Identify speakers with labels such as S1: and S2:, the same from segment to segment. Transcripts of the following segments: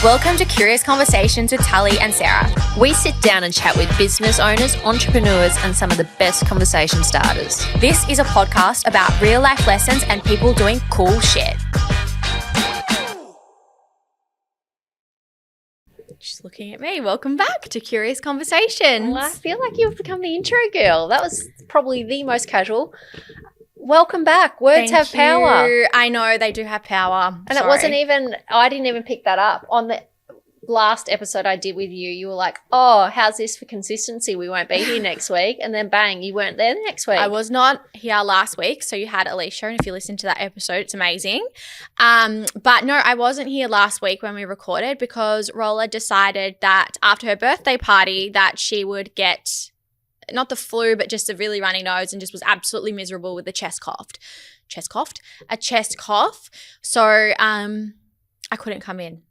S1: Welcome to Curious Conversations with Tully and Sarah.
S2: We sit down and chat with business owners, entrepreneurs, and some of the best conversation starters.
S1: This is a podcast about real life lessons and people doing cool shit. She's looking at me. Welcome back to Curious Conversations.
S2: Well, I feel like you've become the intro girl. That was probably the most casual. Welcome back. Words have power.
S1: I know they do have power.
S2: And it wasn't even, I didn't even pick that up. On the last episode I did with you, you were like, oh, how's this for consistency? We won't be here next week. And then bang, you weren't there the next week.
S1: I was not here last week. So you had Alicia. And if you listen to that episode, it's amazing. But no, I wasn't here last week when we recorded because Rolla decided that after her birthday party that she would get not the flu, but just a really runny nose and just was absolutely miserable with the chest cough. So I couldn't come in.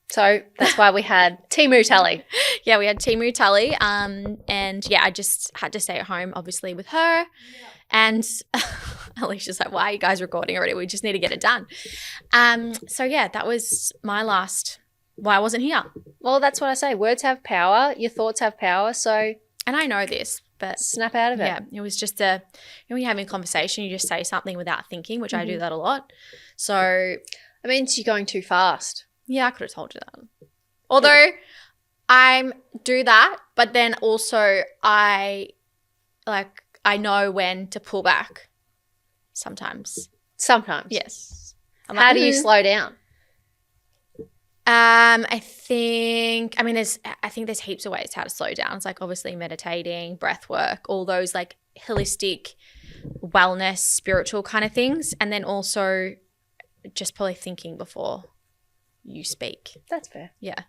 S2: So that's why we had Timu Tully.
S1: Yeah, we had Timu Tully. And yeah, I just had to stay at home, obviously, with her. Yeah. And Alicia's like, why are you guys recording already? We just need to get it done. So yeah, that was my last, why I wasn't here.
S2: Well, that's what I say. Words have power. Your thoughts have power. So.
S1: And I know this, but
S2: snap out of it.
S1: Yeah, it was just when you're having a conversation, you just say something without thinking, which I do that a lot. So
S2: it means you're going too fast.
S1: Yeah, I could have told you that. Although I do that, but then also I know when to pull back sometimes.
S2: Sometimes.
S1: Yes.
S2: How do you slow down?
S1: I think there's heaps of ways how to slow down. It's like obviously meditating, breath work, all those like holistic wellness, spiritual kind of things. And then also just probably thinking before you speak.
S2: That's fair.
S1: Yeah.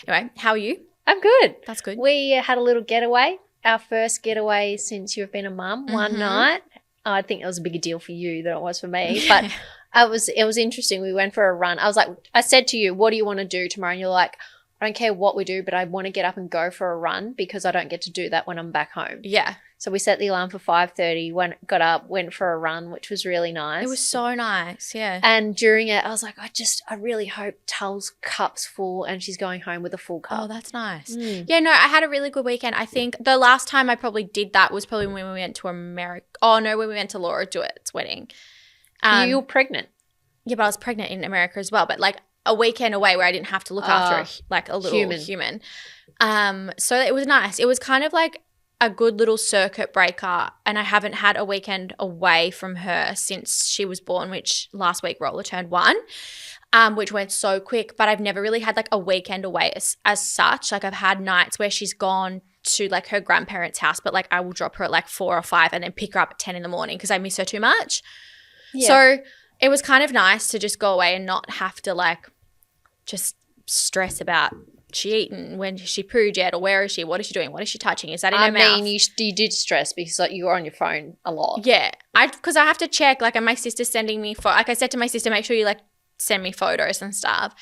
S1: Anyway, how are you?
S2: I'm good.
S1: That's good.
S2: We had a little getaway, our first getaway since you've been a mum, one night. I think it was a bigger deal for you than it was for me, but it was interesting. We went for a run. I said to you, what do you want to do tomorrow? And you're like, I don't care what we do, but I want to get up and go for a run because I don't get to do that when I'm back home.
S1: Yeah.
S2: So we set the alarm for 5:30, got up, went for a run, which was really nice.
S1: It was so nice, yeah.
S2: And during it, I was like, I really hope Tull's cup's full and she's going home with a full cup.
S1: Oh, that's nice. Yeah, no, I had a really good weekend. I think the last time I probably did that was probably when we went to America. Oh, no, when we went to Laura Dewitt's wedding.
S2: You were pregnant.
S1: Yeah, but I was pregnant in America as well. But like a weekend away where I didn't have to look after a little human. So it was nice. It was kind of like a good little circuit breaker, and I haven't had a weekend away from her since she was born, which last week Rolla turned 1, which went so quick. But I've never really had like a weekend away as such. Like I've had nights where she's gone to like her grandparents' house, but like I will drop her at like 4 or 5 and then pick her up at 10 in the morning because I miss her too much. Yeah. So it was kind of nice to just go away and not have to like just stress about she eaten, when she pooed yet, or where is she, what is she doing, what is she touching, is that in her mouth?
S2: I mean, you did stress because like, you were on your phone a lot.
S1: Yeah, because I have to check, like, and my sister's sending me, like I said to my sister, make sure you like send me photos and stuff.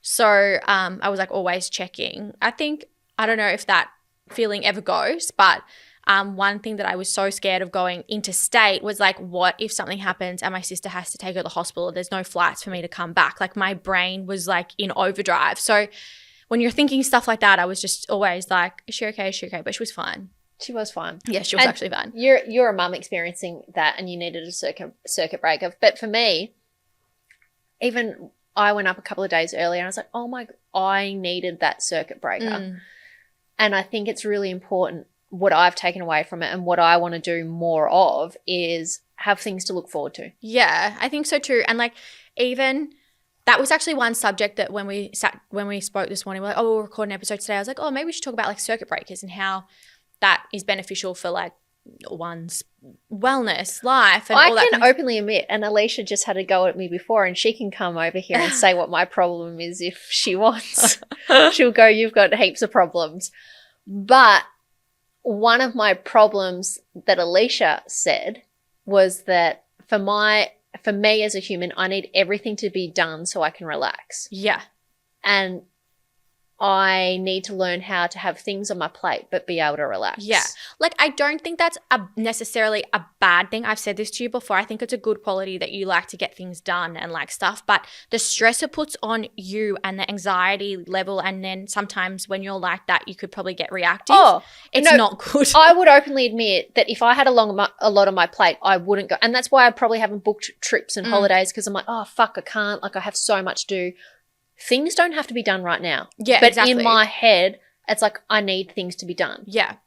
S1: So I was like always checking. I don't know if that feeling ever goes, but one thing that I was so scared of going interstate was like, what if something happens and my sister has to take her to the hospital, there's no flights for me to come back. Like my brain was like in overdrive. So when you're thinking stuff like that, I was just always like, is she okay? Is she okay? But she was fine.
S2: She was fine.
S1: Yeah, she was actually fine.
S2: You're a mum experiencing that and you needed a circuit breaker. But for me, even I went up a couple of days earlier and I was like, oh my, I needed that circuit breaker. And I think it's really important. What I've taken away from it and what I want to do more of is have things to look forward to.
S1: Yeah, I think so too. And like even that was actually one subject that when we spoke this morning, we're like, oh, we'll record an episode today. I was like, oh, maybe we should talk about like circuit breakers and how that is beneficial for like one's wellness, life, and all that.
S2: I can openly admit, and Alicia just had a go at me before, and she can come over here and say what my problem is if she wants. She'll go, you've got heaps of problems. But one of my problems that Alicia said was that for me as a human, I need everything to be done so I can relax.
S1: Yeah.
S2: And I need to learn how to have things on my plate but be able to relax.
S1: Yeah. Like, I don't think that's necessarily a bad thing. I've said this to you before. I think it's a good quality that you like to get things done and like stuff. But the stress it puts on you and the anxiety level, and then sometimes when you're like that, you could probably get reactive. It's not good.
S2: I would openly admit that if I had a lot on my plate, I wouldn't go. And that's why I probably haven't booked trips and holidays, because I'm like, oh, fuck, I can't. Like, I have so much to do. Things don't have to be done right now.
S1: Yeah,
S2: but
S1: exactly.
S2: in my head, it's like I need things to be done.
S1: Yeah.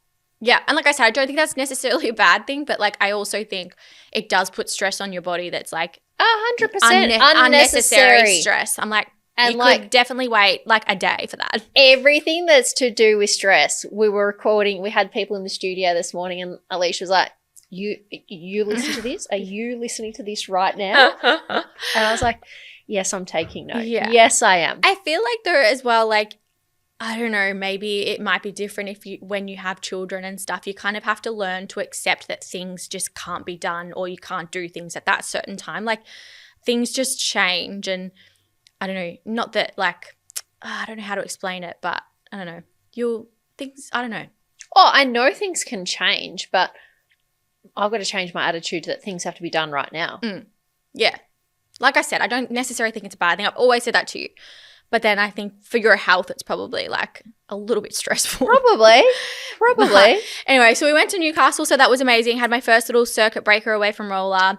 S1: Yeah. And like I said, I don't think that's necessarily a bad thing, but like I also think it does put stress on your body that's like
S2: 100% unnecessary
S1: stress. I'm like,
S2: and
S1: you
S2: like,
S1: could definitely wait like a day for that.
S2: Everything that's to do with stress. We had people in the studio this morning, and Alicia was like, you listen to this? Are you listening to this right now? And I was like, yes, I'm taking note. Yeah. Yes, I am.
S1: I feel like there as well, like, I don't know, maybe it might be different when you have children and stuff, you kind of have to learn to accept that things just can't be done, or you can't do things at that certain time. Like, things just change, and I don't know, not that like, I don't know how to explain it, but I don't know. I don't know.
S2: Oh, I know things can change, but I've got to change my attitude that things have to be done right now.
S1: Yeah. Like I said, I don't necessarily think it's a bad thing. I've always said that to you. But then I think for your health, it's probably like a little bit stressful.
S2: Probably.
S1: But anyway, so we went to Newcastle. So that was amazing. Had my first little circuit breaker away from roller.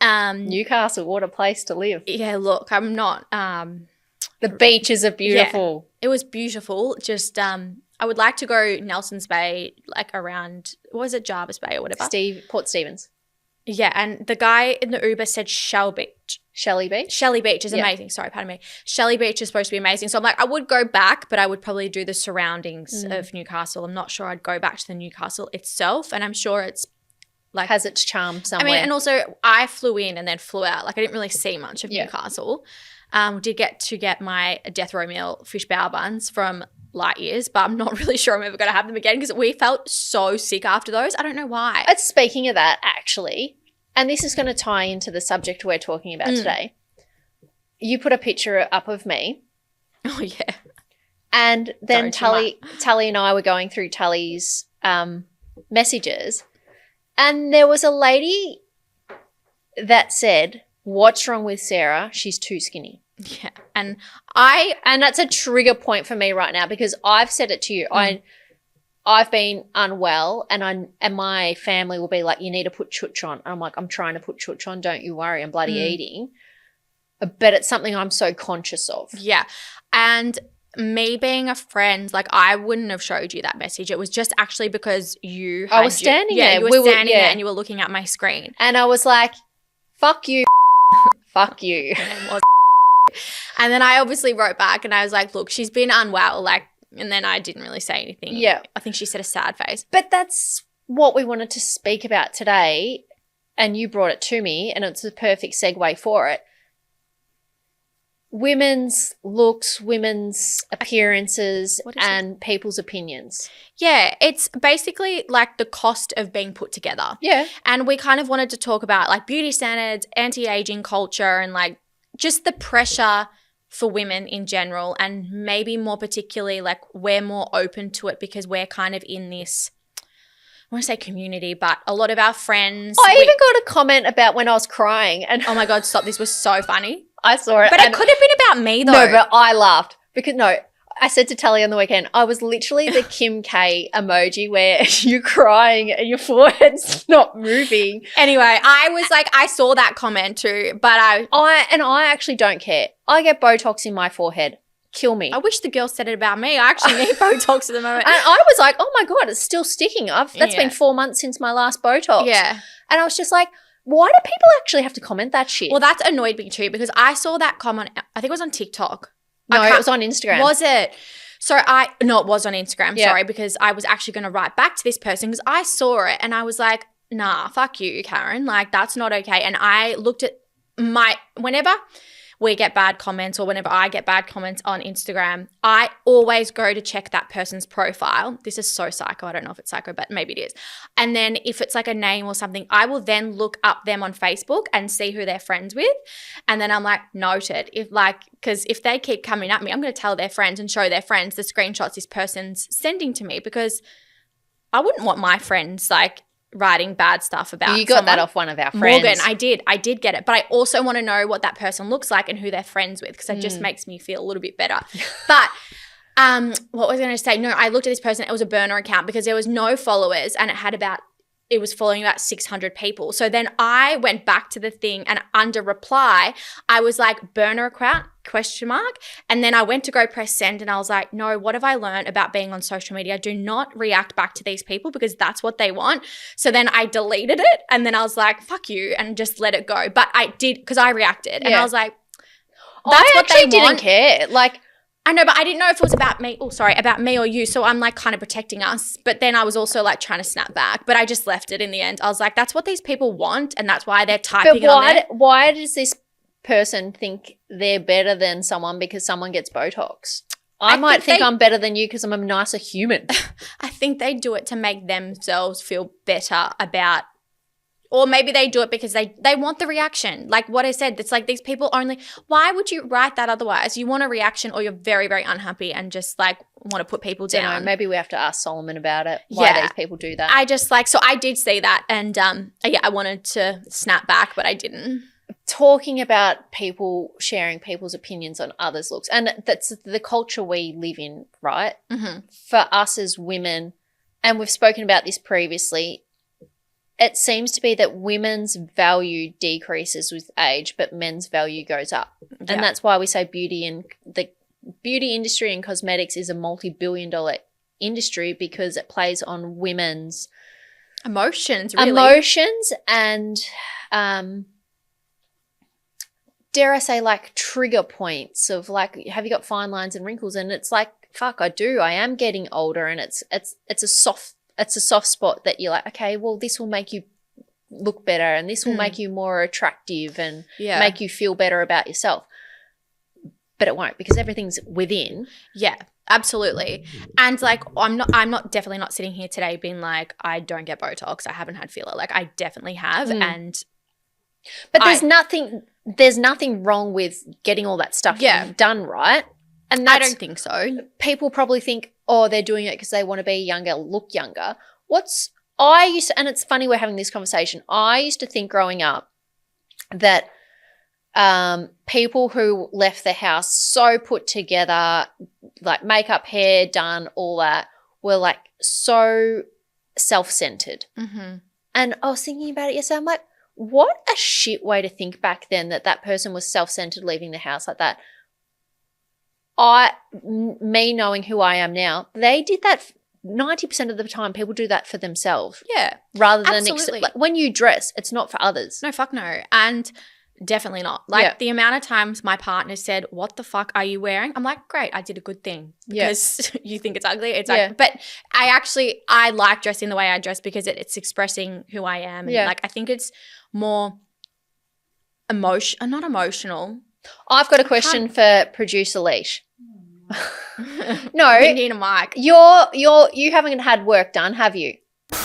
S2: Newcastle, what a place to live.
S1: Yeah, look, I'm not.
S2: The beaches are beautiful.
S1: Yeah, it was beautiful. Just I would like to go Nelson's Bay, like around, what was it, Jarvis Bay or whatever?
S2: Port Stephens.
S1: Yeah, and the guy in the Uber said Shelley Beach.
S2: Shelley Beach?
S1: Shelley Beach is amazing. Sorry, pardon me. Shelley Beach is supposed to be amazing. So I'm like, I would go back, but I would probably do the surroundings of Newcastle. I'm not sure I'd go back to the Newcastle itself, and I'm sure it's like
S2: has its charm somewhere.
S1: I mean, and also I flew in and then flew out. Like, I didn't really see much of Newcastle. Did get my death row meal fish bao buns from Light Years, but I'm not really sure I'm ever going to have them again because we felt so sick after those. I don't know why.
S2: Speaking of that, actually, and this is going to tie into the subject we're talking about today. You put a picture up of me.
S1: Oh, yeah.
S2: And then Tully and I were going through Tully's messages, and there was a lady that said, "What's wrong with Sarah? She's too skinny."
S1: Yeah. And
S2: that's a trigger point for me right now, because I've said it to you. I've been unwell, and my family will be like, "You need to put chutch on." And I'm like, "I'm trying to put chutch on. Don't you worry. I'm bloody eating." But it's something I'm so conscious of.
S1: Yeah. And me being a friend, like, I wouldn't have showed you that message. It was just actually because I was standing there. Yeah, you were standing there and you were looking at my screen.
S2: And I was like, fuck you. Fuck you.
S1: And then I obviously wrote back and I was like, look, she's been unwell. Like, and then I didn't really say anything.
S2: Yeah.
S1: I think she said a sad face.
S2: But that's what we wanted to speak about today. And you brought it to me, and it's a perfect segue for it. Women's looks, women's appearances, and people's opinions.
S1: Yeah, it's basically like the cost of being put together.
S2: Yeah.
S1: And we kind of wanted to talk about like beauty standards, anti-aging culture, and like just the pressure for women in general, and maybe more particularly like we're more open to it because we're kind of in this, I want to say community, but a lot of our friends.
S2: I even got a comment about when I was crying. And
S1: oh my God, stop. This was so funny.
S2: I saw it.
S1: But it could have been about me though.
S2: No, but I laughed because I said to Tully on the weekend, I was literally the Kim K emoji where you're crying and your forehead's not moving.
S1: Anyway, I was like, I saw that comment too, but
S2: I actually don't care. I get Botox in my forehead. Kill me.
S1: I wish the girl said it about me. I actually need Botox at the moment.
S2: And I was like, oh my God, it's still sticking. That's been 4 months since my last Botox.
S1: Yeah.
S2: And I was just like, why do people actually have to comment that shit?
S1: Well, that's annoyed me too because I saw that comment. I think it was on TikTok.
S2: No, it was on Instagram.
S1: Was it? So no, it was on Instagram. Sorry, because I was actually going to write back to this person because I saw it and I was like, nah, fuck you, Karen. Like, that's not okay. And I looked at whenever we get bad comments or whenever I get bad comments on Instagram, I always go to check that person's profile. This is so psycho. I don't know if it's psycho, but maybe it is. And then if it's like a name or something, I will then look up them on Facebook and see who they're friends with. And then I'm like, noted. Because if they keep coming at me, I'm going to tell their friends and show their friends the screenshots this person's sending to me, because I wouldn't want my friends like writing bad stuff about
S2: You got
S1: someone.
S2: that off one of our friends.
S1: Morgan, I did get it. But I also want to know what that person looks like and who they're friends with, because that just makes me feel a little bit better. But what was I going to say? No, I looked at this person. It was a burner account because there was no followers and it was following about 600 people. So then I went back to the thing and under reply, I was like, burner account, ? And then I went to go press send and I was like, no, what have I learned about being on social media? Do not react back to these people because that's what they want. So then I deleted it and then I was like, fuck you, and just let it go. But I did, because I reacted and I was like, that's what they want.
S2: I didn't care. Like,
S1: I know, but I didn't know if it was about me. About me or you. So I'm like kind of protecting us. But then I was also like trying to snap back. But I just left it in the end. I was like, that's what these people want, and that's why they're typing it on there.
S2: Why does this person think they're better than someone because someone gets Botox? I might think I'm better than you because I'm a nicer human.
S1: I think they do it to make themselves feel better about. Or maybe they do it because they want the reaction. Like what I said, it's like these people only – why would you write that otherwise? You want a reaction, or you're very, very unhappy and just like want to put people down.
S2: Maybe we have to ask Solomon about it, why these people do that.
S1: I just like – so I did see that and I wanted to snap back, but I didn't.
S2: Talking about people sharing people's opinions on others' looks, and that's the culture we live in, right?
S1: Mm-hmm.
S2: For us as women, and we've spoken about this previously – it seems to be that women's value decreases with age, but men's value goes up. Yeah. And that's why we say the beauty industry and cosmetics is a multi-billion-dollar industry, because it plays on women's
S1: emotions, really.
S2: Emotions and, dare I say, like trigger points of like, have you got fine lines and wrinkles? And it's like, fuck, I do. I am getting older, and it's a soft spot that you're like, okay, well, this will make you look better and this will make you more attractive and make you feel better about yourself. But it won't, because everything's within.
S1: Yeah, absolutely. And like I'm definitely not sitting here today being like, I don't get Botox, I haven't had filler. Like I definitely have. But there's nothing wrong with getting all that stuff done, right? And I don't think so.
S2: People probably think, oh, they're doing it because they want to be younger, look younger. And it's funny we're having this conversation. I used to think growing up that people who left the house so put together, like makeup, hair done, all that, were like so self-centered.
S1: Mm-hmm.
S2: And I was thinking about it yesterday. I'm like, what a shit way to think back then, that person was self-centered leaving the house like that. Me knowing who I am now, they did that 90% of the time. People do that for themselves.
S1: Yeah.
S2: Rather than like when you dress, it's not for others.
S1: No, fuck no. And definitely not. Like the amount of times my partner said, what the fuck are you wearing? I'm like, great, I did a good thing. Because you think it's ugly. It's ugly. But I like dressing the way I dress because it's expressing who I am. And like I think it's more not emotional.
S2: I've got a question for producer Leash. No,
S1: we need a mic.
S2: You haven't had work done, have you?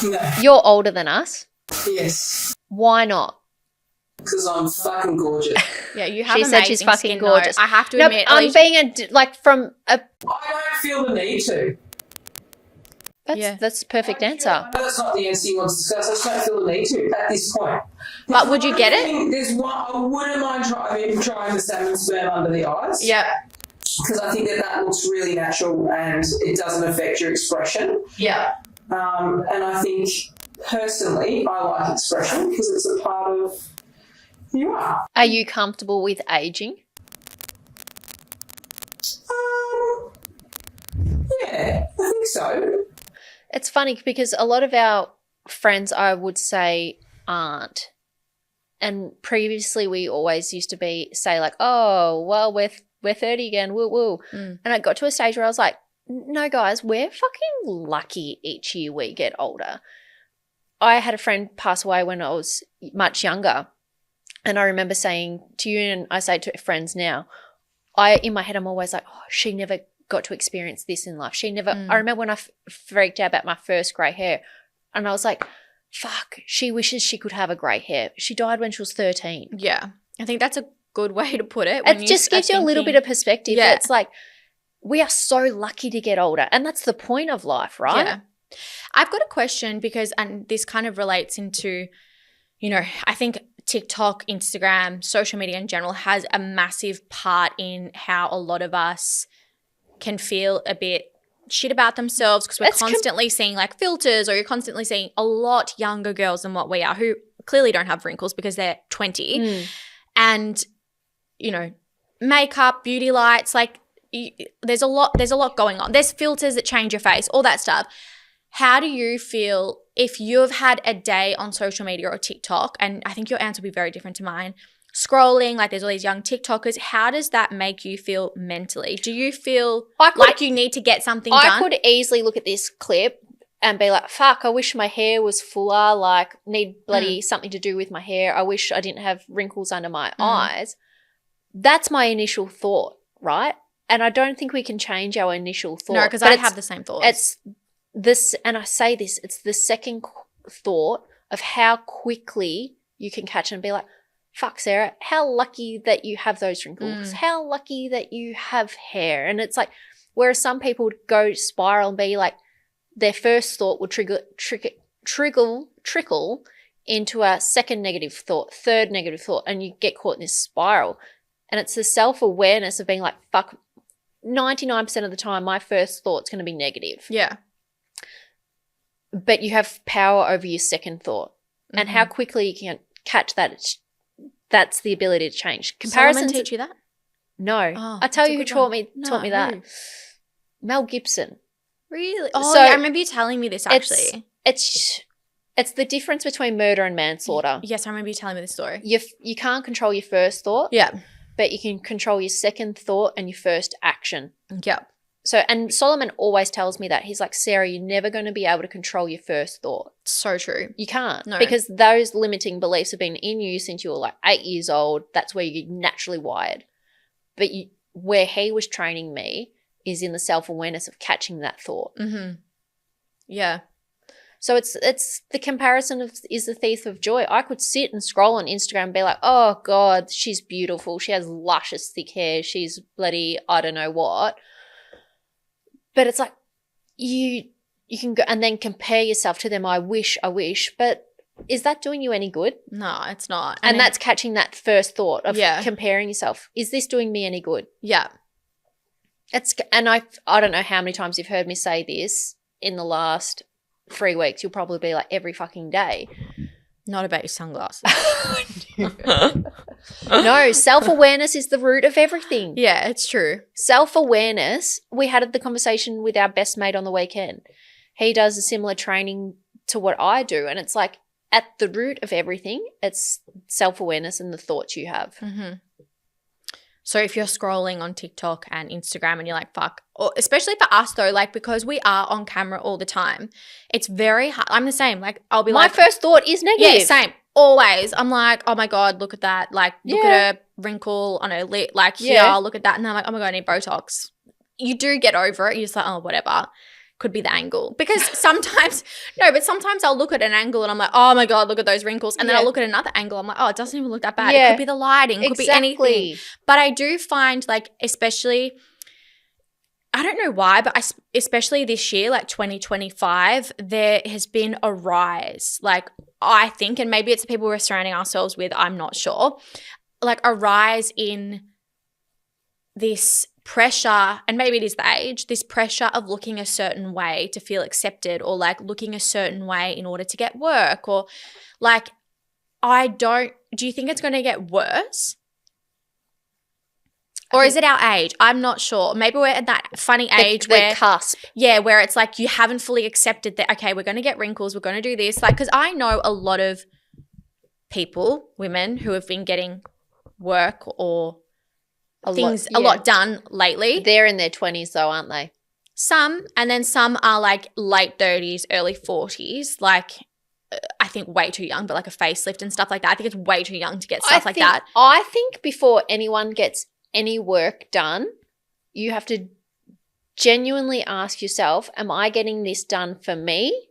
S3: No.
S2: You're older than us.
S3: Yes.
S2: Why not?
S3: Because I'm fucking gorgeous.
S1: Yeah, you have.
S2: She said she's fucking gorgeous.
S1: Though. I have to admit,
S2: I'm being I
S3: don't feel the need to.
S2: That's the perfect answer.
S3: That's not the answer you want to discuss. I just don't feel the need to at this point.
S1: But would you get it?
S3: There's one. I wouldn't mind trying the salmon sperm under the eyes.
S1: Yep.
S3: Because I think that looks really natural and it doesn't affect your expression.
S1: Yeah.
S3: And I think personally, I like expression because it's a part of who you are.
S2: Are you comfortable with aging?
S3: Yeah, I think so.
S2: It's funny because a lot of our friends, I would say, aren't. And previously we always used to say like, oh, well, we're 30 again, woo woo. And I got to a stage where I was like, no, guys, we're fucking lucky each year we get older. I had a friend pass away when I was much younger, And I remember saying to you, and I say to friends now, in my head I'm always like, oh, she never got to experience this in life. She never I remember when I freaked out about my first grey hair, and I was like, fuck, she wishes she could have a grey hair. She died when she was 13.
S1: Yeah. I think that's a good way to put it.
S2: It just gives you a little bit of perspective. Yeah. It's like, we are so lucky to get older, and that's the point of life, right?
S1: Yeah. I've got a question because, and this kind of relates into, you know, I think TikTok, Instagram, social media in general has a massive part in how a lot of us can feel a bit shit about themselves because we're constantly seeing like filters, or you're constantly seeing a lot younger girls than what we are who clearly don't have wrinkles because they're 20. And, you know, makeup, beauty lights, like there's a lot going on. There's filters that change your face, all that stuff. How do you feel if you've had a day on social media or TikTok, and I think your answer will be very different to mine, scrolling, like there's all these young TikTokers, how does that make you feel mentally? Do you feel like you need to get something done?
S2: I could easily look at this clip and be like, fuck, I wish my hair was fuller, like need bloody something to do with my hair. I wish I didn't have wrinkles under my eyes. That's my initial thought, right? And I don't think we can change our initial thought.
S1: No, because I have the same thoughts.
S2: It's this, and I say this, it's the second thought of how quickly you can catch it and be like, fuck, Sarah, how lucky that you have those wrinkles. How lucky that you have hair. And it's like, whereas some people would go spiral and be like, their first thought would trickle into a second negative thought, third negative thought, and you get caught in this spiral. And it's the self-awareness of being like, fuck, 99% of the time my first thought's going to be negative.
S1: Yeah.
S2: But you have power over your second thought. And how quickly you can catch that, that's the ability to change.
S1: Solomon teach you that?
S2: No. Oh, I tell you who taught me that. Mel Gibson.
S1: Really? Oh, so yeah, I remember you telling me this actually.
S2: It's the difference between murder and manslaughter.
S1: Yes, I remember you telling me this story.
S2: You can't control your first thought.
S1: Yeah.
S2: But you can control your second thought and your first action.
S1: Yep.
S2: So, and Solomon always tells me that. He's like, Sarah, you're never going to be able to control your first thought.
S1: So true.
S2: You can't.
S1: No.
S2: Because those limiting beliefs have been in you since you were like 8 years old. That's where you're naturally wired. But where he was training me is in the self-awareness of catching that thought.
S1: Yeah.
S2: So it's the comparison of is the thief of joy. I could sit and scroll on Instagram and be like, oh, God, she's beautiful. She has luscious thick hair. She's bloody I don't know what. But it's like you can go and then compare yourself to them. I wish. But is that doing you any good?
S1: No, it's not.
S2: And that's catching that first thought of comparing yourself. Is this doing me any good?
S1: Yeah.
S2: And I don't know how many times you've heard me say this in the last 3 weeks. You'll probably be like every fucking day.
S1: Not about your sunglasses.
S2: No, self-awareness is the root of everything.
S1: Yeah, it's true.
S2: Self-awareness, we had the conversation with our best mate on the weekend. He does a similar training to what I do, and it's like at the root of everything, it's self-awareness and the thoughts you have.
S1: So if you're scrolling on TikTok and Instagram and you're like, fuck, or especially for us though, like because we are on camera all the time, it's very hard. I'm the same. Like I'll be
S2: my first thought is negative.
S1: Yeah, same. Always. I'm like, oh my God, look at that. Like look at a wrinkle on her lip. Like here, look at that. And I'm like, oh my God, I need Botox. You do get over it. You're just like, oh, whatever. Could be the angle. Because sometimes I'll look at an angle and I'm like, oh my God, look at those wrinkles. And then I'll look at another angle. I'm like, oh, it doesn't even look that bad. It could be the lighting. It could be anything. But I do find like especially – I don't know why, but especially this year, like 2025, there has been a rise. Like I think, and maybe it's the people we're surrounding ourselves with, I'm not sure, like a rise in this pressure, and maybe it is the age, this pressure of looking a certain way to feel accepted, or like looking a certain way in order to get work, or like do you think it's going to get worse? Or is it our age? I'm not sure. Maybe we're at that funny age where
S2: – the cusp.
S1: Yeah, where it's like you haven't fully accepted that, okay, we're going to get wrinkles, we're going to do this. Like because I know a lot of people, women, who have been getting work or a lot done lately.
S2: They're in their 20s though, aren't they?
S1: Some, and then some are like late 30s, early 40s. Like I think way too young, but like a facelift and stuff like that. I think it's way too young to get stuff like that.
S2: I think before anyone gets any work done, you have to genuinely ask yourself, am I getting this done for me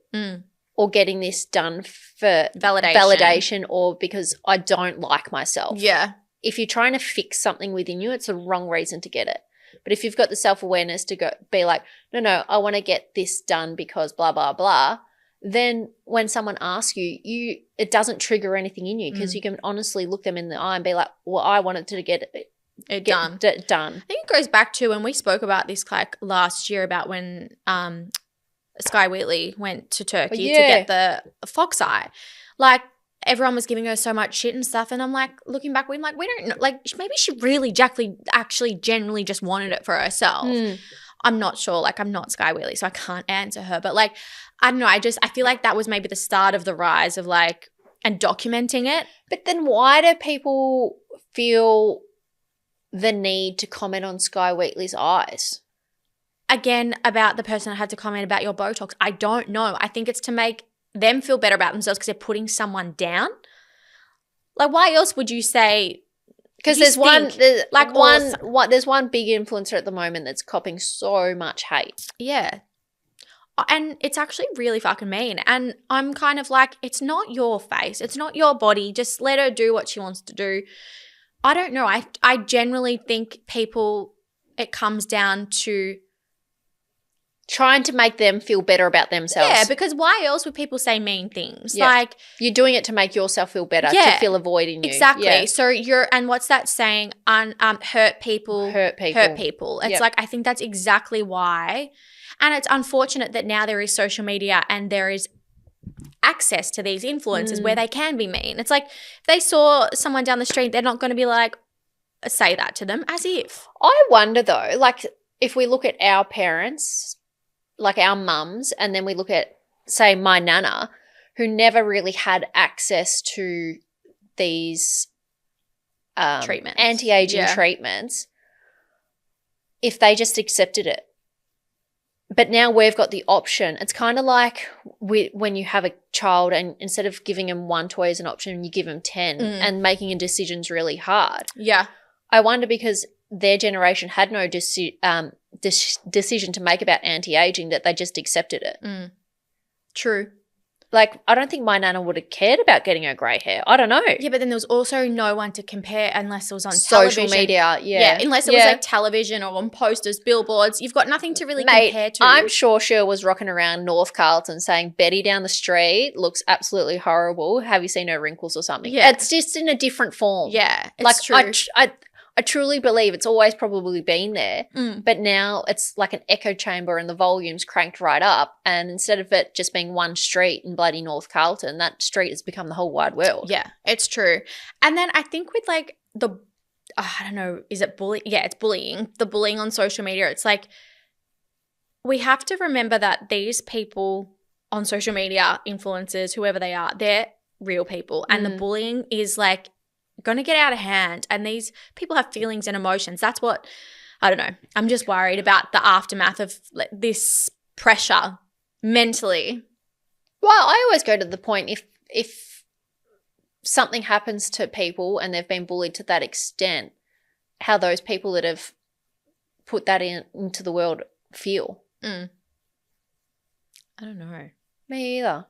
S2: or getting this done for validation or because I don't like myself?
S1: Yeah.
S2: If you're trying to fix something within you, it's the wrong reason to get it. But if you've got the self-awareness to go be like, no, I want to get this done because blah, blah, blah, then when someone asks you, it doesn't trigger anything in you because you can honestly look them in the eye and be like, well, I wanted to get it done.
S1: I think it goes back to when we spoke about this like last year about when Sky Wheatley went to Turkey to get the fox eye. Like everyone was giving her so much shit and stuff, and I'm like looking back, we don't know, like maybe she really actually generally just wanted it for herself. I'm not sure. Like I'm not Sky Wheatley, so I can't answer her. But like I don't know. I feel like that was maybe the start of the rise of like and documenting it.
S2: But then why do people feel the need to comment on Sky Wheatley's eyes?
S1: Again, about the person that had to comment about your Botox. I don't know. I think it's to make them feel better about themselves because they're putting someone down. Like, why else would you say?
S2: Because there's one big influencer at the moment that's copping so much hate.
S1: Yeah. And it's actually really fucking mean. And I'm kind of like, it's not your face. It's not your body. Just let her do what she wants to do. I don't know. I generally think it comes down to
S2: trying to make them feel better about themselves.
S1: Yeah, because why else would people say mean things?
S2: Yeah.
S1: Like
S2: you're doing it to make yourself feel better, to feel a void in you.
S1: Exactly.
S2: Yeah.
S1: So and what's that saying? Hurt people. It's like I think that's exactly why. And it's unfortunate that now there is social media and there is access to these influencers where they can be mean. It's like if they saw someone down the street, they're not going to be like, say that to them as if.
S2: I wonder though, like if we look at our parents, like our mums, and then we look at, say, my nana, who never really had access to these
S1: treatments,
S2: anti-aging treatments, if they just accepted it. But now we've got the option. It's kind of like when you have a child and instead of giving them one toy as an option, you give them 10 and making a decision's really hard.
S1: Yeah.
S2: I wonder because their generation had no decision to make about anti-aging that they just accepted it.
S1: True.
S2: Like I don't think my nana would have cared about getting her grey hair. I don't know.
S1: Yeah, but then there was also no one to compare unless it was on
S2: social
S1: television.
S2: media.
S1: Yeah, unless it was like television or on posters, billboards. You've got nothing to really compare to.
S2: I'm sure she was rocking around North Carlton saying Betty down the street looks absolutely horrible. Have you seen her wrinkles or something?
S1: Yeah.
S2: It's just in a different form.
S1: Yeah, it's true.
S2: I truly believe it's always probably been there, but now it's like an echo chamber and the volume's cranked right up, and instead of it just being one street in bloody North Carlton, that street has become the whole wide world.
S1: Yeah, it's true. And then I think with like I don't know, is it bullying? Yeah, it's bullying. The bullying on social media, it's like we have to remember that these people on social media, influencers, whoever they are, they're real people, and the bullying is like going to get out of hand, and these people have feelings and emotions. That's what, I don't know. I'm just worried about the aftermath of this pressure mentally.
S2: Well, I always go to the point if something happens to people and they've been bullied to that extent, how those people that have put that into the world feel.
S1: I don't know.
S2: Me either.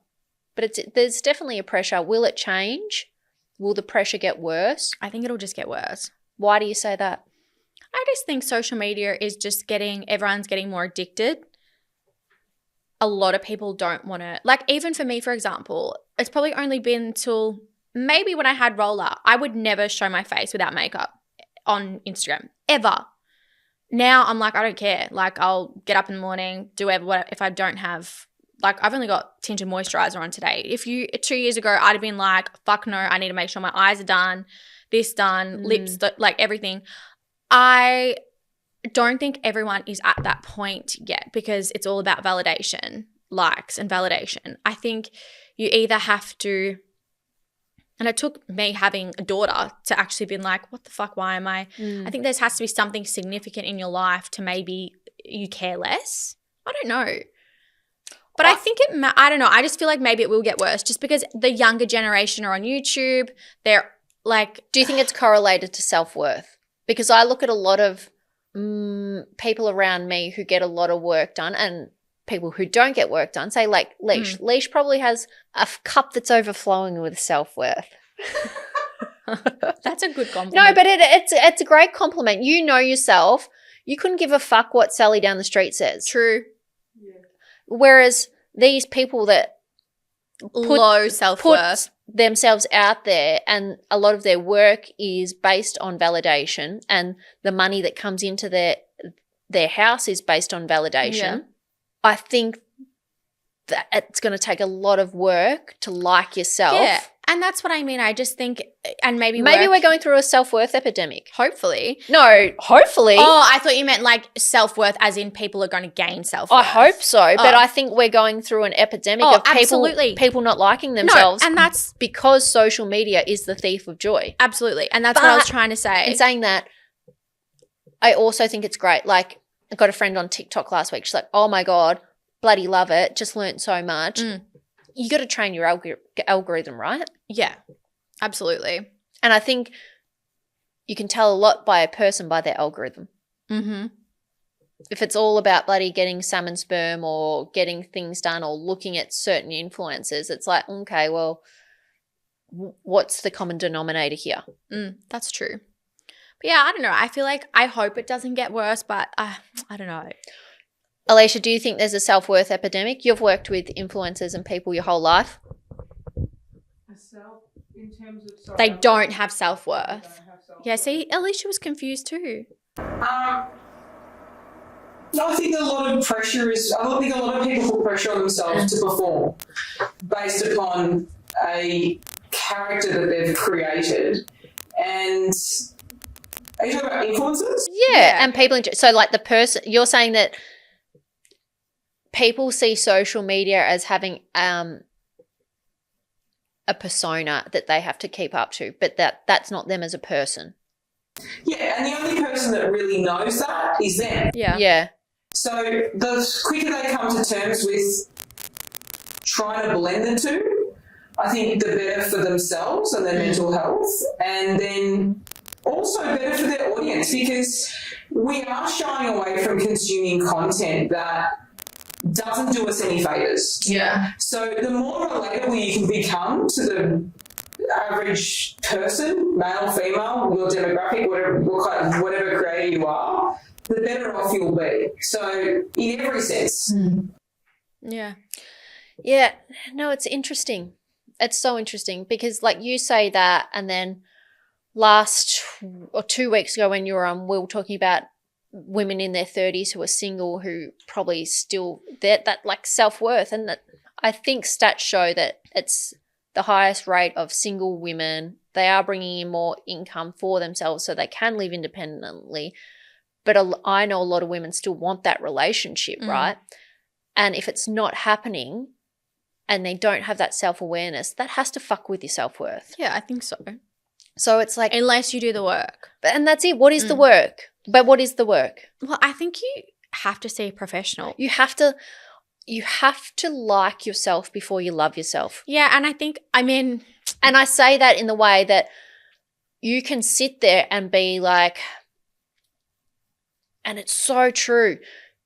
S2: But there's definitely a pressure. Will it change? Will the pressure get worse?
S1: I think it'll just get worse.
S2: Why do you say that?
S1: I just think social media is just everyone's getting more addicted. A lot of people don't want to, like even for me, for example, it's probably only been till maybe when I had roller, I would never show my face without makeup on Instagram, ever. Now I'm like, I don't care. Like I'll get up in the morning, do whatever, if I don't have, like I've only got tinted moisturizer on today. 2 years ago, I'd have been like, fuck no, I need to make sure my eyes are done, this done, lips, like everything. I don't think everyone is at that point yet because it's all about validation, likes and validation. I think you either have to, and it took me having a daughter to actually be like, what the fuck, why am I? I think there has to be something significant in your life to maybe you care less. I don't know. But I think I don't know. I just feel like maybe it will get worse just because the younger generation are on YouTube. They're like.
S2: Do you think it's correlated to self-worth? Because I look at a lot of people around me who get a lot of work done and people who don't get work done, say like Leash. Leash probably has a cup that's overflowing with self-worth.
S1: That's a good compliment.
S2: No, but it's a great compliment. You know yourself. You couldn't give a fuck what Sally down the street says.
S1: True.
S3: Yeah.
S2: Whereas these people that
S1: low self-worth,
S2: put themselves out there and a lot of their work is based on validation and the money that comes into their house is based on validation. Yeah. I think that it's going to take a lot of work to like yourself.
S1: Yeah. And that's what I mean. I just think, and maybe
S2: we're going through a self-worth epidemic.
S1: Hopefully.
S2: No, hopefully.
S1: Oh, I thought you meant like self-worth as in people are going to gain self-worth.
S2: I hope so, but I think we're going through an epidemic of people not liking themselves.
S1: No, and that's
S2: because social media is the thief of joy.
S1: Absolutely. And that's what I was trying to say.
S2: In saying that, I also think it's great. Like, I got a friend on TikTok last week. She's like, oh my God, bloody love it. Just learned so much. You got to train your algorithm, right?
S1: Yeah, absolutely.
S2: And I think you can tell a lot by a person by their algorithm.
S1: Mm-hmm.
S2: If it's all about bloody getting salmon sperm or getting things done or looking at certain influencers, it's like, okay, well, what's the common denominator here?
S1: That's true. But yeah, I don't know. I feel like I hope it doesn't get worse, but I don't know.
S2: Alicia, do you think there's a self-worth epidemic? You've worked with influencers and people your whole life.
S3: In terms of
S1: they don't have self-worth. Yeah, see, Alicia was confused too.
S3: I think a lot of pressure I think a lot of people put pressure on themselves to perform based upon a character that they've created. And are you talking about influencers?
S2: Yeah. And people, so like the person, you're saying that people see social media as having a persona that they have to keep up to, but that's not them as a person.
S3: Yeah, and the only person that really knows that is them.
S2: Yeah.
S3: So the quicker they come to terms with trying to blend the two, I think the better for themselves and their mental health, and then also better for their audience, because we are shying away from consuming content that doesn't do us any favours.
S1: Yeah.
S3: So the more relatable you can become to the average person, male, female, your demographic, whatever creator you are, the better off you'll be. So in every sense.
S1: Yeah.
S2: Yeah. No, it's interesting. It's so interesting because like you say that, and then last or 2 weeks ago when you were on, we were talking about women in their 30s who are single who probably still that like self-worth, and that I think stats show that it's the highest rate of single women. They are bringing in more income for themselves so they can live independently, but I know a lot of women still want that relationship, right? And if it's not happening and they don't have that self-awareness, that has to fuck with your self-worth.
S1: Yeah, I think so.
S2: So it's like,
S1: unless you do the work.
S2: And that's it. What is the work? But what is the work?
S1: Well, I think you have to see a professional.
S2: You have to like yourself before you love yourself.
S1: Yeah, and I think, and
S2: I say that in the way that you can sit there and be like, and it's so true,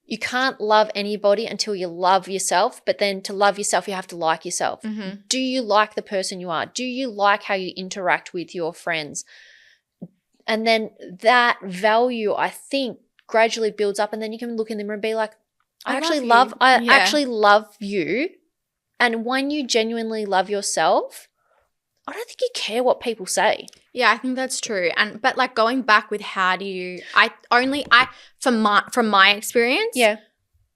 S2: you can't love anybody until you love yourself, but then to love yourself, you have to like yourself.
S1: Mm-hmm.
S2: Do you like the person you are? Do you like how you interact with your friends? And then that value, I think, gradually builds up, and then you can look in the mirror and be like, I actually love you. And when you genuinely love yourself, I don't think you care what people say.
S1: Yeah, I think that's true. But like going back with from my experience,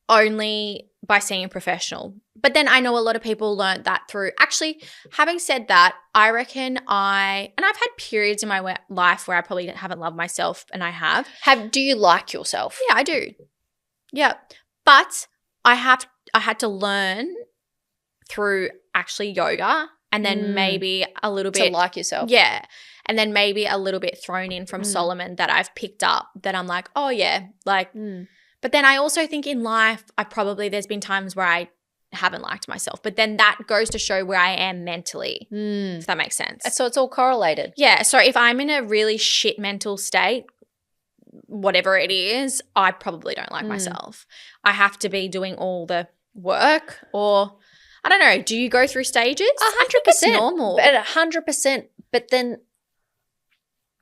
S1: only by seeing a professional. But then I know a lot of people learned that through, actually, having said that, I reckon and I've had periods in my life where I probably haven't loved myself, and I have.
S2: Do you like yourself?
S1: Yeah, I do. Yeah. But I had to learn through actually yoga, and then maybe a little bit.
S2: To like yourself.
S1: Yeah. And then maybe a little bit thrown in from Solomon that I've picked up that I'm like, oh yeah, like. But then I also think in life, there's been times where I haven't liked myself. But then that goes to show where I am mentally, if that makes sense.
S2: So it's all correlated.
S1: Yeah. So if I'm in a really shit mental state, whatever it is, I probably don't like myself. I have to be doing all the work, or I don't know. Do you go through stages?
S2: 100%.
S1: It's normal.
S2: But 100%. But then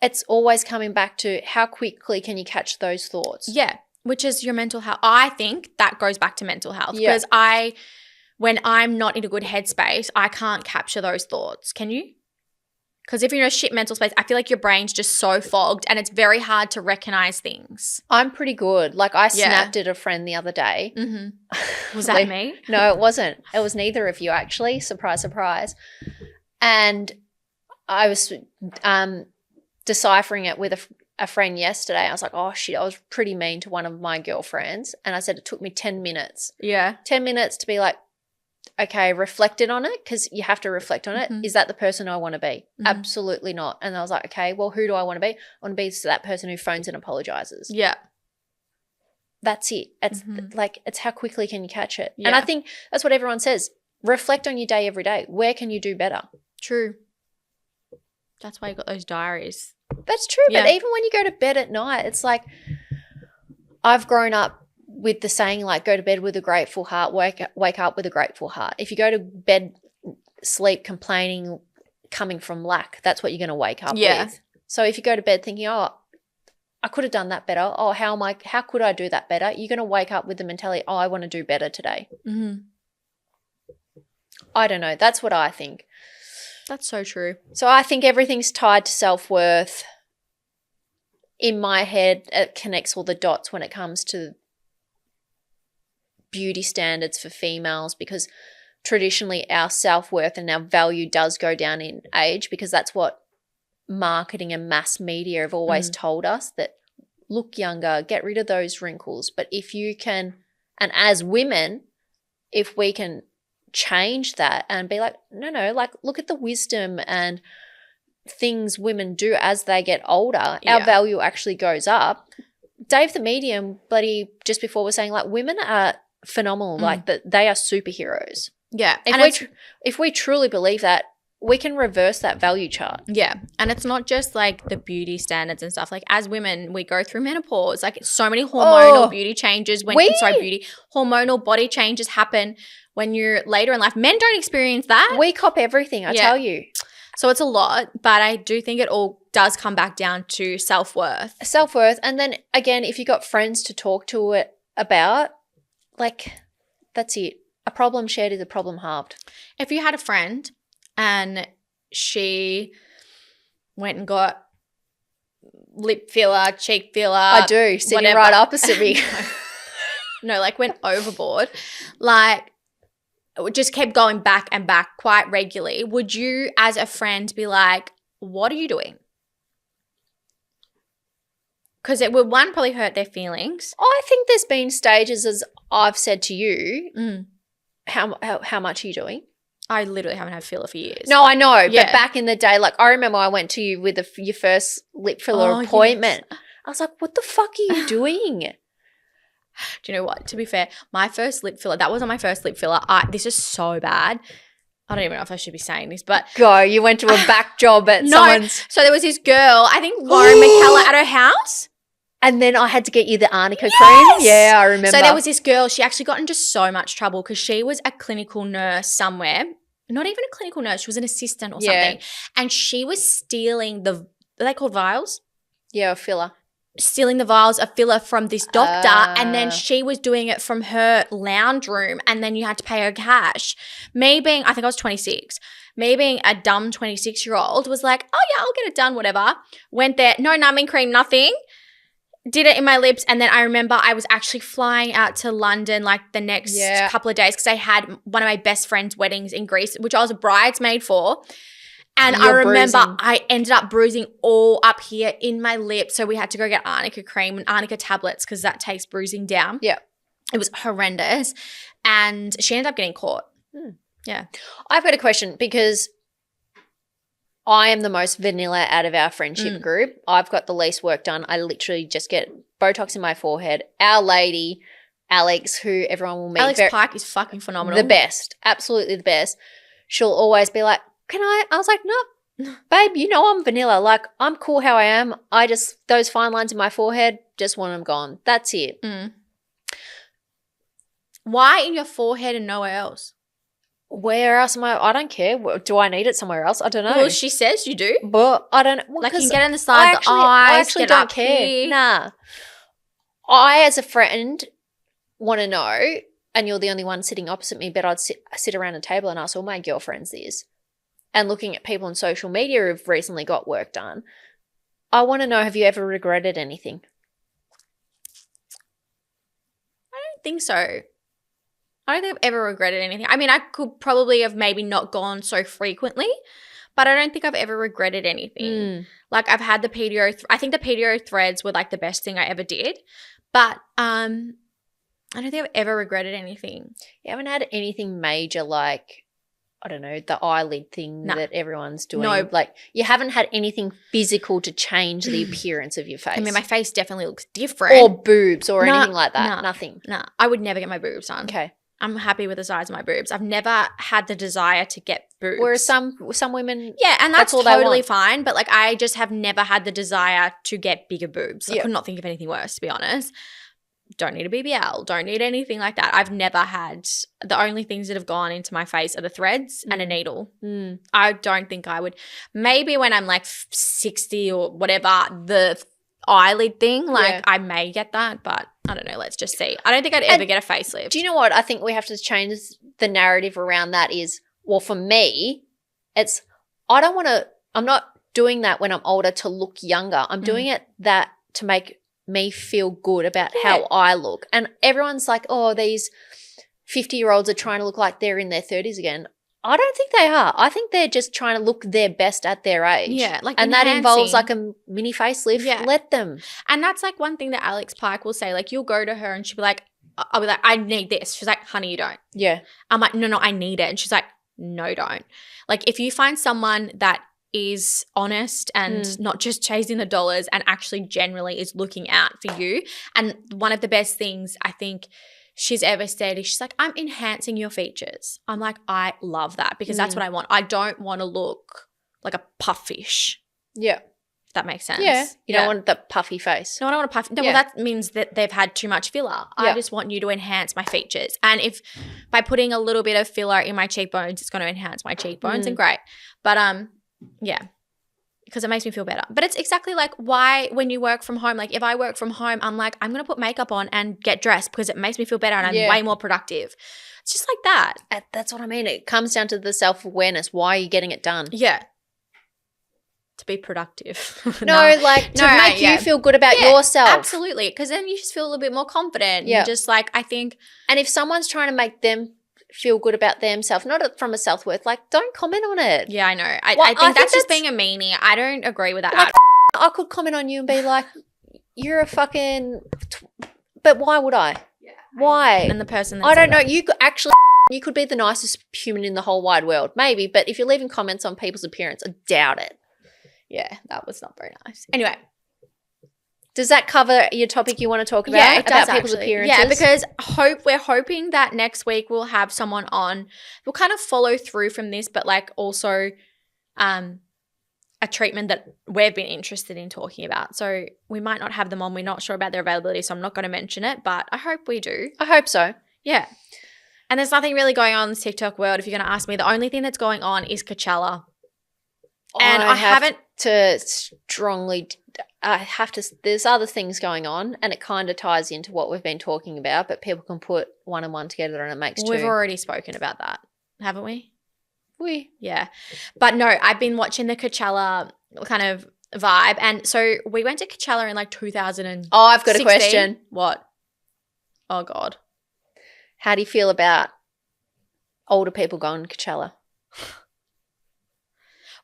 S2: it's always coming back to how quickly can you catch those thoughts?
S1: Yeah, which is your mental health. I think that goes back to mental health
S2: Yeah.
S1: because when I'm not in a good headspace, I can't capture those thoughts. Can you? Because if you're in a shit mental space, I feel like your brain's just so fogged and it's very hard to recognize things.
S2: I'm pretty good. Like I snapped at a friend the other day.
S1: Mm-hmm. Was that me?
S2: No, it wasn't. It was neither of you actually. Surprise, surprise. And I was deciphering it with a friend yesterday. I was like, oh, shit, I was pretty mean to one of my girlfriends. And I said it took me 10 minutes.
S1: Yeah.
S2: 10 minutes to be like, okay, reflected on it, because you have to reflect on it. Is that the person I want to be? Absolutely not. And I was like, okay, well, who do I want to be? I want to be that person who phones and apologizes.
S1: Yeah.
S2: That's it. It's like, it's how quickly can you catch it?
S1: Yeah.
S2: And I think that's what everyone says. Reflect on your day every day. Where can you do better?
S1: True. That's why you got those diaries.
S2: That's true.
S1: Yeah.
S2: But even when you go to bed at night, it's like I've grown up with the saying, like, go to bed with a grateful heart, wake up with a grateful heart. If you go to bed, sleep, complaining, coming from lack, that's what you're going to wake up with. So if you go to bed thinking, oh, I could have done that better. Oh, how could I do that better? You're going to wake up with the mentality, oh, I want to do better today. I don't know. That's what I think.
S1: That's so true.
S2: So I think everything's tied to self-worth. In my head, it connects all the dots when it comes to beauty standards for females, because traditionally our self-worth and our value does go down in age, because that's what marketing and mass media have always told us, that look younger, get rid of those wrinkles. But if you can, and as women, if we can change that and be like, no, like look at the wisdom and things women do as they get older, our value actually goes up. Dave the Medium, bloody just before, was saying like women are phenomenal, like that they are superheroes.
S1: Yeah.
S2: If we truly believe that, we can reverse that value chart.
S1: Yeah. And it's not just like the beauty standards and stuff. Like as women, we go through menopause. Like so many hormonal beauty changes hormonal body changes happen when you're later in life. Men don't experience that.
S2: We cop everything, I tell you.
S1: So it's a lot, but I do think it all does come back down to self-worth.
S2: Self-worth. And then again, if you got friends to talk to it about, like, that's it. A problem shared is a problem halved.
S1: If you had a friend and she went and got lip filler, cheek filler.
S2: I do, sitting
S1: whatever.
S2: right opposite me.
S1: No, like went overboard. Like just kept going back and back quite regularly. Would you as a friend be like, what are you doing? Because it would, one, probably hurt their feelings.
S2: I think there's been stages, as I've said to you, how much are you doing?
S1: I literally haven't had filler for years.
S2: No, I know. Yeah. But back in the day, like I remember I went to you with your first lip filler appointment. Yes. I was like, what the fuck are you doing?
S1: Do you know what? To be fair, my first lip filler, that wasn't my first lip filler. This is so bad. I don't even know if I should be saying this, but.
S2: Go, you went to a back job at someone's.
S1: So there was this girl, I think Lauren McKellar, at her house.
S2: And then I had to get you the arnica cream. Yeah, I remember.
S1: So there was this girl, she actually got into so much trouble because she was a clinical nurse somewhere. Not even a clinical nurse, she was an assistant or something. And she was stealing are they called vials?
S2: Yeah, a filler.
S1: Stealing the vials of filler from this doctor, and then she was doing it from her lounge room, and then you had to pay her cash. Me being, I think I was 26, me being a dumb 26-year-old was like, oh yeah, I'll get it done, whatever. Went there, no numbing cream, nothing. Did it in my lips, and then I remember I was actually flying out to London like the next couple of days because I had one of my best friend's weddings in Greece, which I was a bridesmaid for. And I remember I ended up bruising all up here in my lips, so we had to go get arnica cream and arnica tablets because that takes bruising down.
S2: Yeah.
S1: It was horrendous, and she ended up getting caught. Yeah.
S2: I've got a question because I am the most vanilla out of our friendship group. I've got the least work done. I literally just get Botox in my forehead, Our Lady, Alex, who everyone will meet.
S1: Alex Pike is fucking phenomenal.
S2: The best. Absolutely the best. She'll always be like, I was like, no, babe, you know I'm vanilla. Like, I'm cool how I am. I just, those fine lines in my forehead, just want them gone. That's it.
S1: Mm. Why in your forehead and nowhere else?
S2: Where else am I don't care. Do I need it somewhere else? I don't know.
S1: Well, she says you do.
S2: But I don't know.
S1: Like, you can get on the side, the eyes,
S2: I actually
S1: get
S2: don't
S1: up
S2: care.
S1: here.
S2: Nah. I, as a friend, want to know, and you're the only one sitting opposite me, but I'd sit around a table and ask all my girlfriends this, and looking at people on social media who've recently got work done. I want to know, have you ever regretted anything?
S1: I don't think so. I don't think I've ever regretted anything. I mean, I could probably have maybe not gone so frequently, but I don't think I've ever regretted anything. Like, I've had the PDO. I think the PDO threads were like the best thing I ever did, but I don't think I've ever regretted anything.
S2: You haven't had anything major, like, I don't know, the eyelid thing that everyone's doing.
S1: No.
S2: Like, you haven't had anything physical to change the appearance of your face.
S1: I mean, my face definitely looks different.
S2: Or boobs or anything like that. Nothing.
S1: No, I would never get my boobs done.
S2: Okay.
S1: I'm happy with the size of my boobs. I've never had the desire to get boobs.
S2: Whereas some women,
S1: yeah, and that's
S2: all they
S1: totally
S2: want.
S1: fine. But like, I just have never had the desire to get bigger boobs. I could not think of anything worse, to be honest. Don't need a BBL. Don't need anything like that. I've never had. The only things that have gone into my face are the threads and a needle. I don't think I would. Maybe when I'm like 60 or whatever, the eyelid thing, like I may get that, but I don't know. Let's just see. I don't think I'd ever get a facelift.
S2: Do you know what? I think we have to change the narrative around that is, well, for me, it's I'm not doing that when I'm older to look younger. I'm doing it that to make me feel good about how I look. And everyone's like, oh, these 50-year-olds are trying to look like they're in their 30s again. I don't think they are. I think they're just trying to look their best at their age.
S1: Yeah, like,
S2: and that involves like a mini facelift.
S1: Yeah.
S2: Let them.
S1: And that's like one thing that Alex Pike will say. Like, you'll go to her and she'll be like, I'll be like, I need this. She's like, honey, you don't.
S2: Yeah.
S1: I'm like, no, I need it. And she's like, no, don't. Like, if you find someone that is honest and not just chasing the dollars and actually generally is looking out for you, and one of the best things I think she's ever said is, she's like, I'm enhancing your features. I'm like, I love that, because that's what I want. I don't want to look like a puffish.
S2: Yeah.
S1: If that makes sense.
S2: Yeah. You don't want the puffy face.
S1: No, I don't want a puffy. No, well, that means that they've had too much filler. I just want you to enhance my features. And if by putting a little bit of filler in my cheekbones, it's going to enhance my cheekbones, and great. But yeah, because it makes me feel better. But it's exactly like why when you work from home, like if I work from home, I'm like, I'm going to put makeup on and get dressed because it makes me feel better and I'm way more productive. It's just like that.
S2: That's what I mean. It comes down to the self-awareness. Why are you getting it done?
S1: Yeah. To be productive.
S2: No, like to make you feel good about yourself.
S1: Absolutely. Because then you just feel a little bit more confident. Yeah. Just like, I think.
S2: And if someone's trying to make them feel good about themselves, not from a self-worth, like don't comment on it.
S1: Yeah, I know. I think that's just being a meanie. I don't agree with that.
S2: Like, I could comment on you and be like, you're a fucking but why would I? Yeah. Why?
S1: And the person
S2: I don't know. You could be the nicest human in the whole wide world, maybe, but if you're leaving comments on people's appearance, I doubt it.
S1: Yeah, that was not very nice. Anyway.
S2: Does that cover your topic you want to talk about?
S1: Yeah, it does,
S2: about people's
S1: actually.
S2: appearances?
S1: Yeah, because we're hoping that next week we'll have someone on. We'll kind of follow through from this, but like also a treatment that we've been interested in talking about. So we might not have them on. We're not sure about their availability, so I'm not going to mention it, but I hope we do.
S2: I hope so.
S1: Yeah. And there's nothing really going on in the TikTok world, if you're going to ask me. The only thing that's going on is Coachella. And I haven't
S2: to strongly there's other things going on, and it kind of ties into what we've been talking about, but people can put one and one together and it makes two.
S1: We've already spoken about that, haven't we? Yeah. But no, I've been watching the Coachella kind of vibe, and so we went to Coachella in like 2016.
S2: Oh, I've got a question.
S1: What? Oh God.
S2: How do you feel about older people going to Coachella?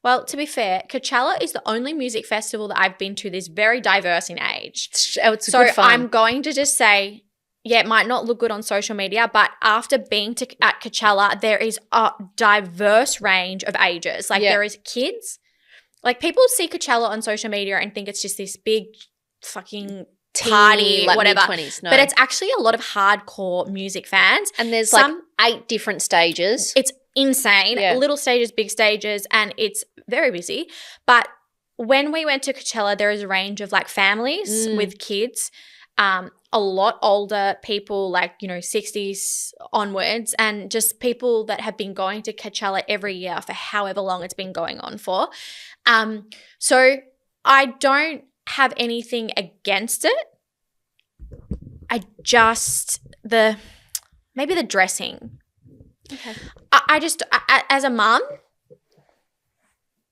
S1: Well, to be fair, Coachella is the only music festival that I've been to that's very diverse in age.
S2: It's
S1: so
S2: good fun.
S1: I'm going to just say, yeah, it might not look good on social media, but after being at Coachella, there is a diverse range of ages. Like there is kids. Like people see Coachella on social media and think it's just this big fucking party,
S2: like
S1: whatever.
S2: mid-20s, no.
S1: But it's actually a lot of hardcore music fans.
S2: And there's like 8 different stages.
S1: It's insane.
S2: Yeah.
S1: Little stages, big stages, and it's very busy. But when we went to Coachella, there is a range of like families with kids, a lot older people, like, you know, 60s onwards, and just people that have been going to Coachella every year for however long it's been going on for. So I don't have anything against it. I just maybe the dressing.
S2: Okay.
S1: I just as a mum,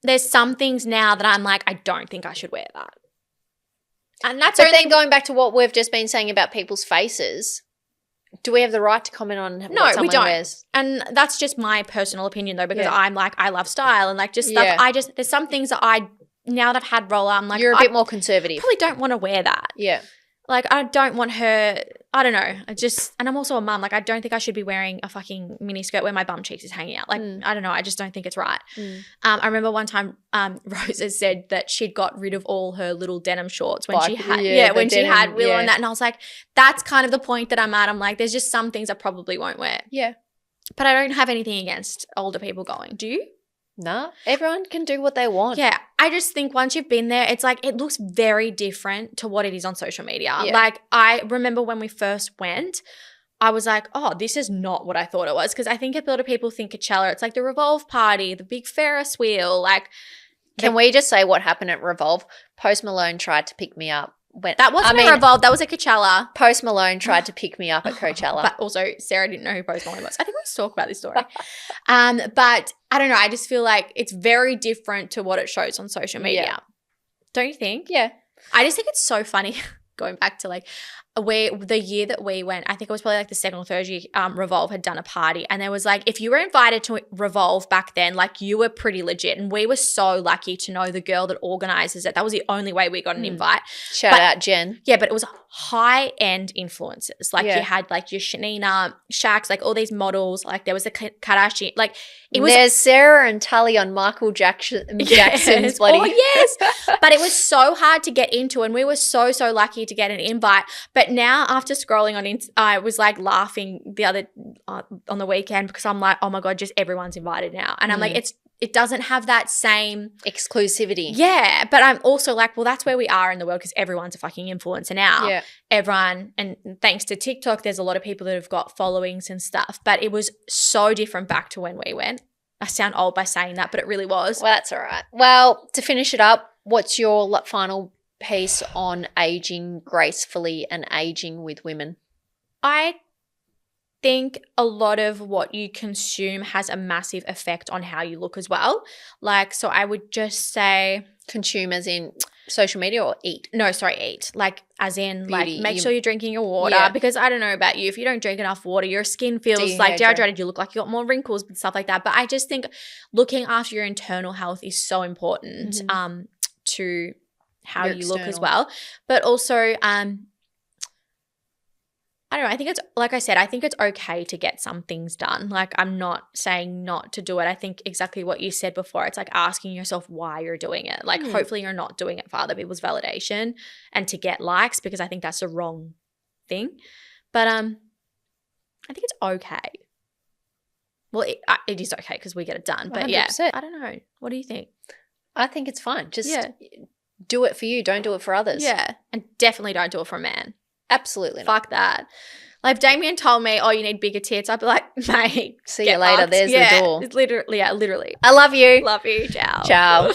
S1: there's some things now that I'm like, I don't think I should wear that. And that's
S2: But then going back to what we've just been saying about people's faces, do we have the right to comment on what someone
S1: we don't.
S2: wears?
S1: And that's just my personal opinion though, because I'm like, I love style and like just stuff. There's some things that now that I've had roller, I'm like,
S2: you're a bit more conservative.
S1: Probably don't want to wear that.
S2: Yeah.
S1: Like, I don't want her, I don't know. And I'm also a mum. Like, I don't think I should be wearing a fucking mini skirt where my bum cheeks is hanging out. Like, I don't know. I just don't think it's right. I remember one time Rose has said that she'd got rid of all her little denim shorts when she had Willow and that. And I was like, that's kind of the point that I'm at. I'm like, there's just some things I probably won't wear.
S2: Yeah.
S1: But I don't have anything against older people going. Do you?
S2: No, everyone can do what they want.
S1: Yeah, I just think once you've been there, it's like it looks very different to what it is on social media.
S2: Yeah.
S1: Like I remember when we first went, I was like, oh, this is not what I thought it was, because I think a lot of people think Coachella, it's like the Revolve party, the big Ferris wheel. Like,
S2: can we just say what happened at Revolve? Post Malone tried to pick me up.
S1: That wasn't a Revolve, that was a Coachella.
S2: Post Malone tried to pick me up at Coachella.
S1: But also, Sarah didn't know who Post Malone was. I think we should talk about this story. But I don't know, I just feel like it's very different to what it shows on social media.
S2: Yeah.
S1: Don't you think?
S2: Yeah.
S1: I just think it's so funny going back to like the year that we went, I think it was probably like the second or third year, Revolve had done a party, and there was like, if you were invited to Revolve back then, like you were pretty legit, and we were so lucky to know the girl that organizes it. That was the only way we got an invite.
S2: Shout out Jen.
S1: Yeah, but it was high-end influencers. Like you had like your Shanina, Shaqs, like all these models. Like there was a Kardashian. Like it was.
S2: There's Sarah and Tully on Michael Jackson's bloody.
S1: Oh yes, but it was so hard to get into, and we were so lucky to get an invite. But now after scrolling on, I was like laughing the other on the weekend, because I'm like, oh my God, just everyone's invited now, and I'm like, it doesn't have that same
S2: exclusivity.
S1: Yeah, but I'm also like, well, that's where we are in the world, because everyone's a fucking influencer now.
S2: Yeah.
S1: Everyone, and thanks to TikTok, there's a lot of people that have got followings and stuff, but it was so different back to when we went. I sound old by saying that, but it really was.
S2: Well, that's all right. Well, to finish it up, what's your final piece on aging gracefully and aging with women?
S1: I think a lot of what you consume has a massive effect on how you look as well. Like, so I would just say
S2: consume as in social media, or eat?
S1: No, sorry, eat. Like as in
S2: beauty,
S1: like make sure you're drinking your water, because I don't know about you, if you don't drink enough water, your skin feels like dehydrated, you look like you got more wrinkles and stuff like that. But I just think looking after your internal health is so important to how you look as well. But also I don't know. I think it's, like I said, I think it's okay to get some things done. Like, I'm not saying not to do it. I think exactly what you said before. It's like asking yourself why you're doing it. Like, hopefully you're not doing it for other people's validation and to get likes, because I think that's the wrong thing. But I think it's okay. Well, it is okay because we get it done. But 100%. Yeah, I don't know. What do you think?
S2: I think it's fine. Just do it for you. Don't do it for others.
S1: Yeah, and definitely don't do it for a man.
S2: Absolutely not.
S1: Fuck that. Like, if Damien told me, oh, you need bigger tits, I'd be like, mate,
S2: see you later. There's the door.
S1: It's literally. I
S2: love you.
S1: Love you. Ciao.
S2: Ciao.